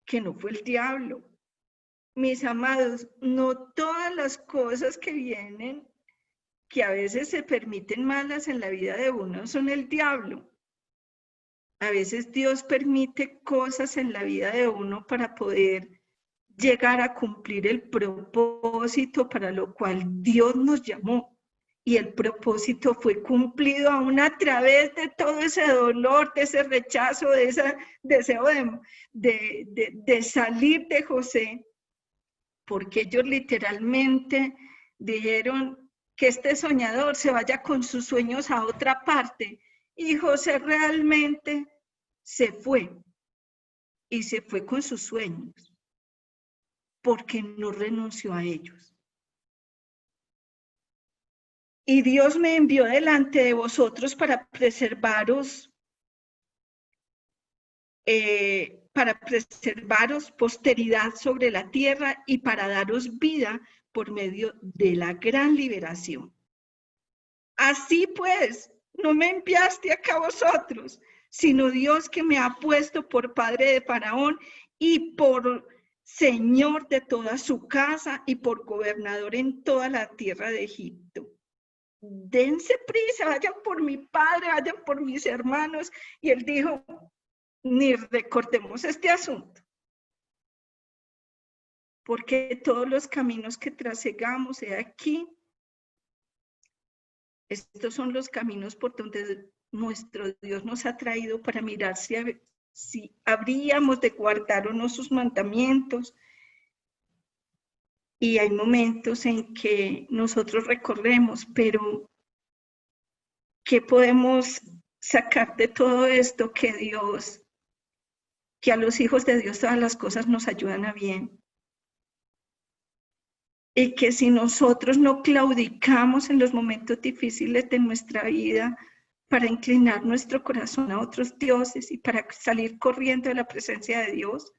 que no fue el diablo. Mis amados, no todas las cosas que vienen, que a veces se permiten malas en la vida de uno, son el diablo. A veces Dios permite cosas en la vida de uno para poder llegar a cumplir el propósito para lo cual Dios nos llamó. Y el propósito fue cumplido aún a través de todo ese dolor, de ese rechazo, de ese deseo de salir de José, porque ellos literalmente dijeron que este soñador se vaya con sus sueños a otra parte. Y José realmente se fue, y se fue con sus sueños, porque no renunció a ellos. Y Dios me envió delante de vosotros para preservaros posteridad sobre la tierra y para daros vida por medio de la gran liberación. Así pues, no me enviaste acá vosotros, sino Dios que me ha puesto por padre de Faraón y por señor de toda su casa y por gobernador en toda la tierra de Egipto. Dense prisa, vayan por mi padre, vayan por mis hermanos. Y él dijo, ni recordemos este asunto, porque todos los caminos que trasegamos he aquí, estos son los caminos por donde nuestro Dios nos ha traído para mirar si habríamos de guardar o no sus mandamientos. Y hay momentos en que nosotros recorremos, pero ¿qué podemos sacar de todo esto? Que a los hijos de Dios todas las cosas nos ayudan a bien. Y que si nosotros no claudicamos en los momentos difíciles de nuestra vida para inclinar nuestro corazón a otros dioses y para salir corriendo de la presencia de Dios,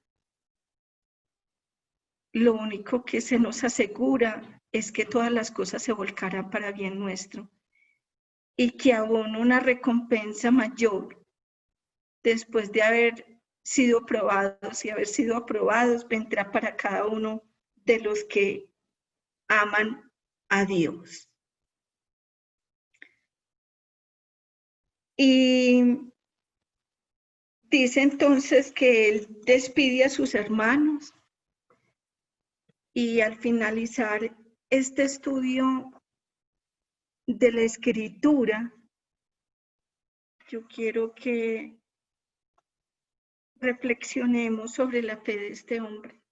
lo único que se nos asegura es que todas las cosas se volcarán para bien nuestro y que aún una recompensa mayor después de haber sido probados y haber sido aprobados vendrá para cada uno de los que aman a Dios. Y dice entonces que él despide a sus hermanos y al finalizar este estudio de la escritura, yo quiero que reflexionemos sobre la fe de este hombre.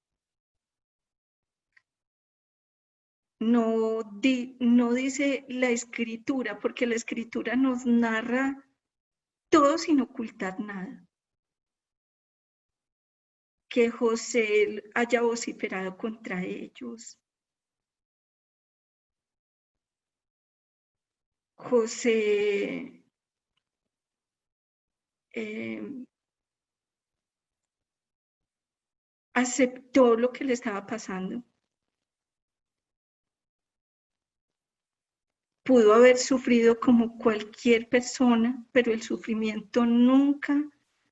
No dice la escritura, porque la escritura nos narra todo sin ocultar nada. Que José haya vociferado contra ellos. José aceptó lo que le estaba pasando. Pudo haber sufrido como cualquier persona, pero el sufrimiento nunca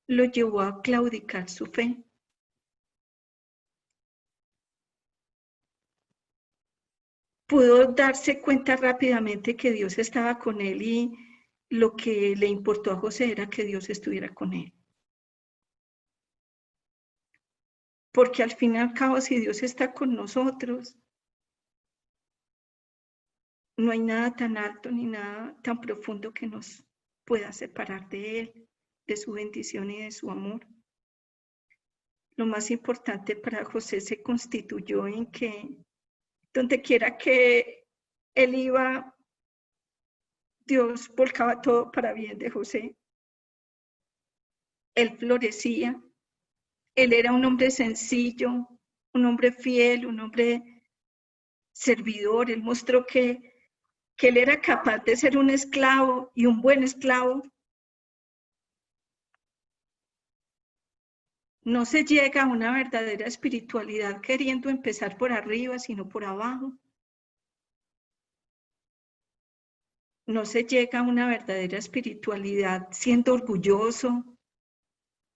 lo llevó a claudicar su fe. pudo darse cuenta rápidamente que Dios estaba con él y lo que le importó a José era que Dios estuviera con él. Porque al fin y al cabo, si Dios está con nosotros, no hay nada tan alto ni nada tan profundo que nos pueda separar de Él, de su bendición y de su amor. Lo más importante para José se constituyó en que donde quiera que él iba, Dios volcaba todo para bien de José. Él florecía. Él era un hombre sencillo, un hombre fiel, un hombre servidor. Él mostró que él era capaz de ser un esclavo y un buen esclavo. No se llega a una verdadera espiritualidad queriendo empezar por arriba, sino por abajo. No se llega a una verdadera espiritualidad siendo orgulloso,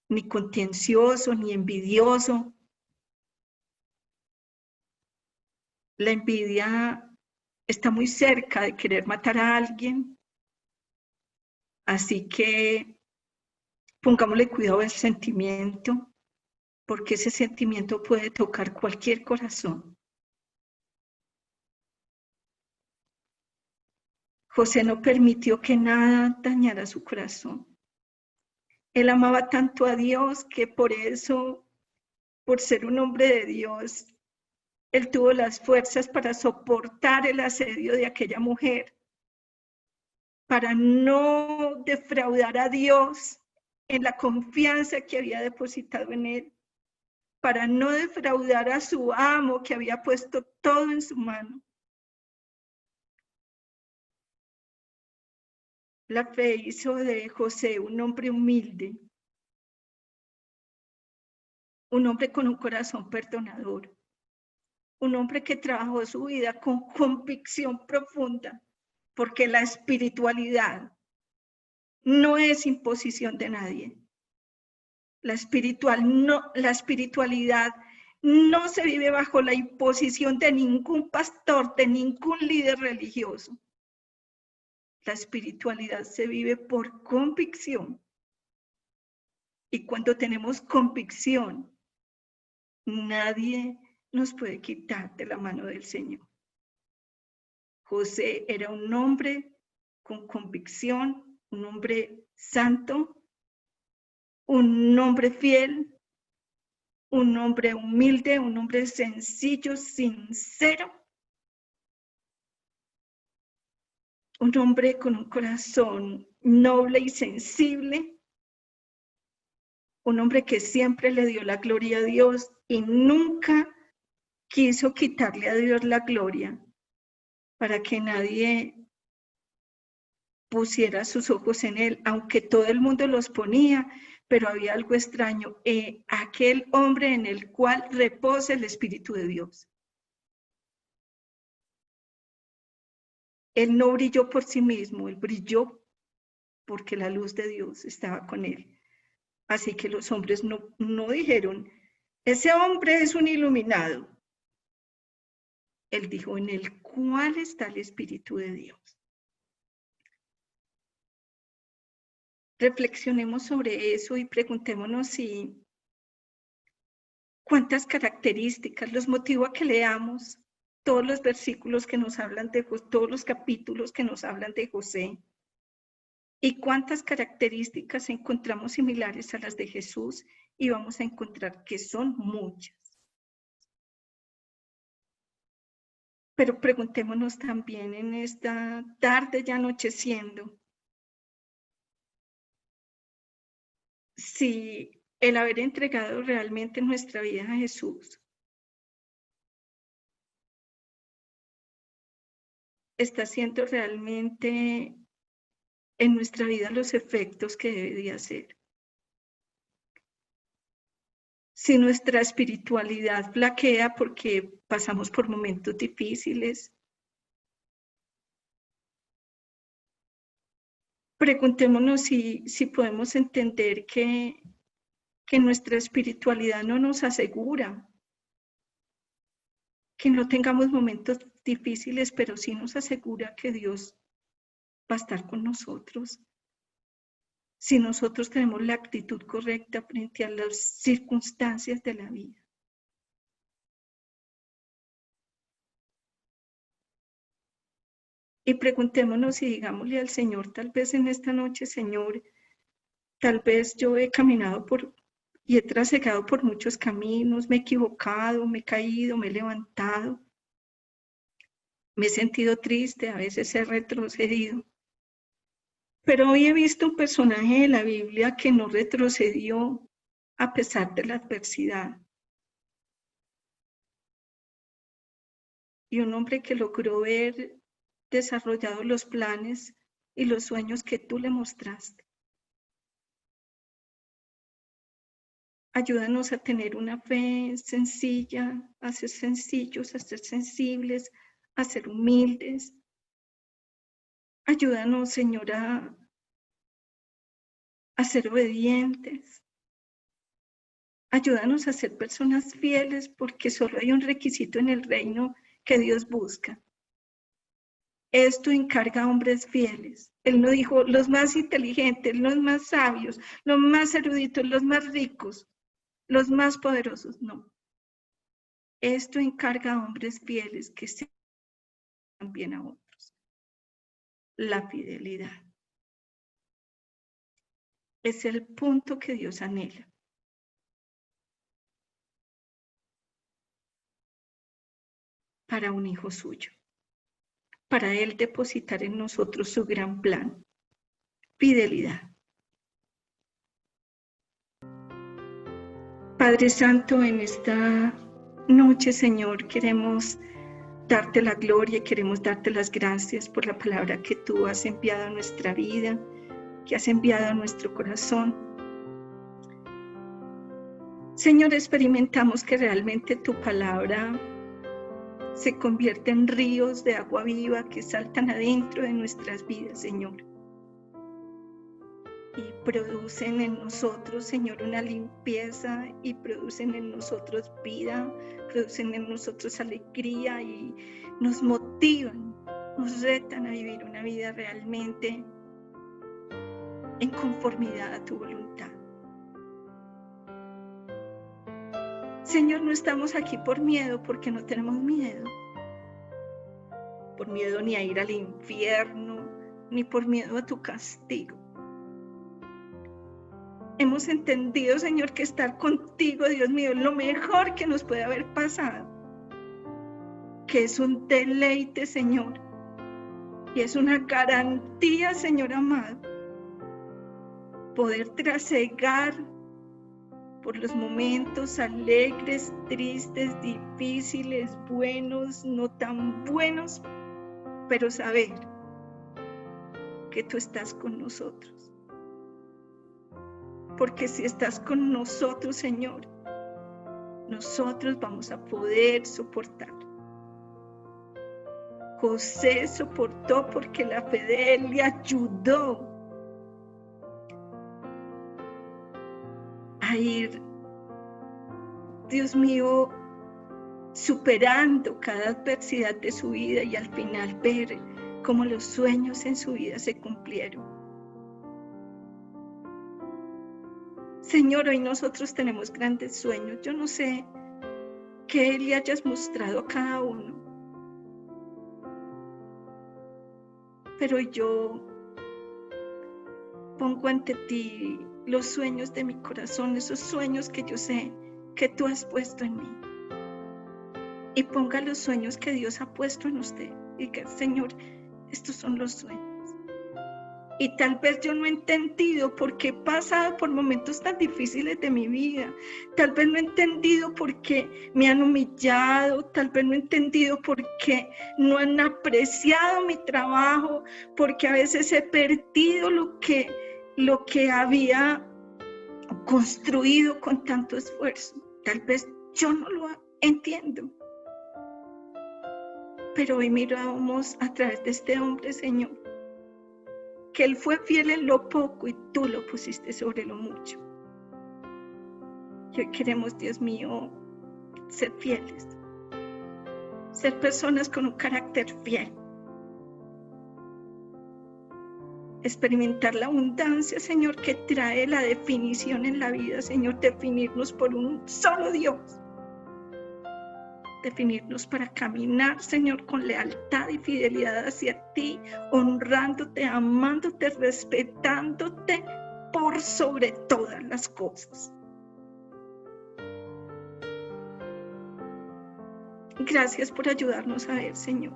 ni contencioso, ni envidioso. La envidia está muy cerca de querer matar a alguien. Así que pongámosle cuidado al sentimiento, porque ese sentimiento puede tocar cualquier corazón. José no permitió que nada dañara su corazón. Él amaba tanto a Dios que por eso, por ser un hombre de Dios, él tuvo las fuerzas para soportar el asedio de aquella mujer, para no defraudar a Dios en la confianza que había depositado en él, para no defraudar a su amo que había puesto todo en su mano. La fe hizo de José un hombre humilde, un hombre con un corazón perdonador, un hombre que trabajó su vida con convicción profunda, porque la espiritualidad no es imposición de nadie. La espiritualidad no se vive bajo la imposición de ningún pastor, de ningún líder religioso. La espiritualidad se vive por convicción. Y cuando tenemos convicción, nadie nos puede quitar de la mano del Señor. José era un hombre con convicción, un hombre santo, un hombre fiel, un hombre humilde, un hombre sencillo, sincero, un hombre con un corazón noble y sensible, un hombre que siempre le dio la gloria a Dios y nunca quiso quitarle a Dios la gloria para que nadie pusiera sus ojos en él, aunque todo el mundo los ponía, pero había algo extraño, aquel hombre en el cual reposa el Espíritu de Dios. Él no brilló por sí mismo, él brilló porque la luz de Dios estaba con él. Así que los hombres no dijeron, ese hombre es un iluminado. Él dijo, en el cual está el Espíritu de Dios. Reflexionemos sobre eso y preguntémonos si cuántas características, los motivo a que leamos todos los versículos que nos hablan de José, todos los capítulos que nos hablan de José, y cuántas características encontramos similares a las de Jesús, y vamos a encontrar que son muchas. Pero preguntémonos también en esta tarde ya anocheciendo, si el haber entregado realmente nuestra vida a Jesús está haciendo realmente en nuestra vida los efectos que debería hacer. Si nuestra espiritualidad flaquea porque pasamos por momentos difíciles, preguntémonos si podemos entender que nuestra espiritualidad no nos asegura que no tengamos momentos difíciles, pero sí nos asegura que Dios va a estar con nosotros. Si nosotros tenemos la actitud correcta frente a las circunstancias de la vida. Y preguntémonos y digámosle al Señor, tal vez en esta noche, Señor, tal vez yo he caminado y he trasegado por muchos caminos, me he equivocado, me he caído, me he levantado, me he sentido triste, a veces he retrocedido. Pero hoy he visto un personaje de la Biblia que no retrocedió a pesar de la adversidad. Y un hombre que logró ver desarrollados los planes y los sueños que tú le mostraste. Ayúdanos a tener una fe sencilla, a ser sencillos, a ser sensibles, a ser humildes. Ayúdanos, Señor, a ser obedientes. Ayúdanos a ser personas fieles, porque solo hay un requisito en el reino que Dios busca. Esto encarga a hombres fieles. Él no dijo los más inteligentes, los más sabios, los más eruditos, los más ricos, los más poderosos. No. Esto encarga a hombres fieles que sirvan bien a otros. La fidelidad es el punto que Dios anhela. Para un hijo suyo. Para Él depositar en nosotros su gran plan. Fidelidad. Padre Santo, en esta noche, Señor, queremos darte la gloria, queremos darte las gracias por la palabra que tú has enviado a nuestra vida, que has enviado a nuestro corazón. Señor, experimentamos que realmente tu palabra se convierte en ríos de agua viva que saltan adentro de nuestras vidas, Señor. Y producen en nosotros, Señor, una limpieza, y producen en nosotros vida, producen en nosotros alegría, y nos motivan, nos retan a vivir una vida realmente en conformidad a tu voluntad. Señor, no estamos aquí por miedo, porque no tenemos miedo. Por miedo ni a ir al infierno, ni por miedo a tu castigo. Hemos entendido, Señor, que estar contigo, Dios mío, es lo mejor que nos puede haber pasado. Que es un deleite, Señor. Y es una garantía, Señor amado, poder trasegar por los momentos alegres, tristes, difíciles, buenos, no tan buenos, pero saber que tú estás con nosotros. Porque si estás con nosotros, Señor, nosotros vamos a poder soportar. José soportó porque la fe de él le ayudó a ir, Dios mío, superando cada adversidad de su vida, y al final ver cómo los sueños en su vida se cumplieron. Señor, hoy nosotros tenemos grandes sueños. Yo no sé qué le hayas mostrado a cada uno, pero yo pongo ante ti los sueños de mi corazón, esos sueños que yo sé que tú has puesto en mí. Y ponga los sueños que Dios ha puesto en usted. Y que, Señor, estos son los sueños. Y tal vez yo no he entendido por qué he pasado por momentos tan difíciles de mi vida. Tal vez no he entendido por qué me han humillado. Tal vez no he entendido por qué no han apreciado mi trabajo. Porque a veces he perdido lo que había construido con tanto esfuerzo. Tal vez yo no lo entiendo. Pero hoy miramos a través de este hombre, Señor, que él fue fiel en lo poco y tú lo pusiste sobre lo mucho. Y hoy queremos, Dios mío, ser fieles. ser personas con un carácter fiel, experimentar la abundancia, Señor, que trae la definición en la vida, Señor, definirnos por un solo Dios, definirnos para caminar, Señor, con lealtad y fidelidad hacia ti, honrándote, amándote, respetándote por sobre todas las cosas. Gracias por ayudarnos a ver, Señor,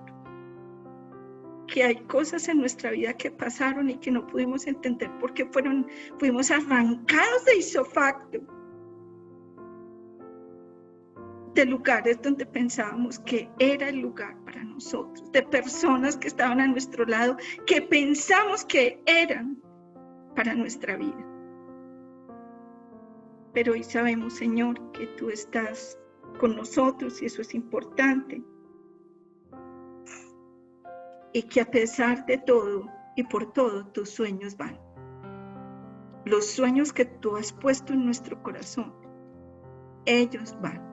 que hay cosas en nuestra vida que pasaron y que no pudimos entender porque fuimos arrancados de ipso facto de lugares donde pensábamos que era el lugar para nosotros, de personas que estaban a nuestro lado, que pensamos que eran para nuestra vida. Pero hoy sabemos, Señor, que tú estás con nosotros y eso es importante. Y que a pesar de todo y por todo, tus sueños van. Los sueños que tú has puesto en nuestro corazón, ellos van.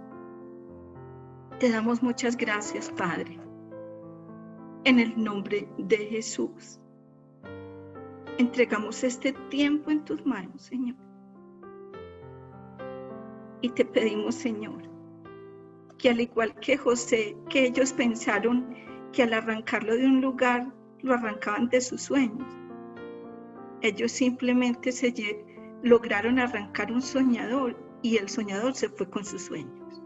Te damos muchas gracias, Padre, en el nombre de Jesús. Entregamos este tiempo en tus manos, Señor. Y te pedimos, Señor, que al igual que José, que ellos pensaron que al arrancarlo de un lugar, lo arrancaban de sus sueños. Ellos simplemente lograron arrancar un soñador y el soñador se fue con sus sueños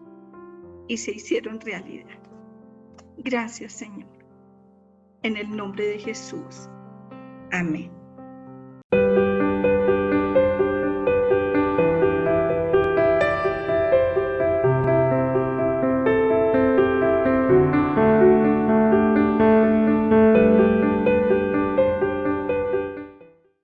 y se hicieron realidad. Gracias, Señor. En el nombre de Jesús. Amén.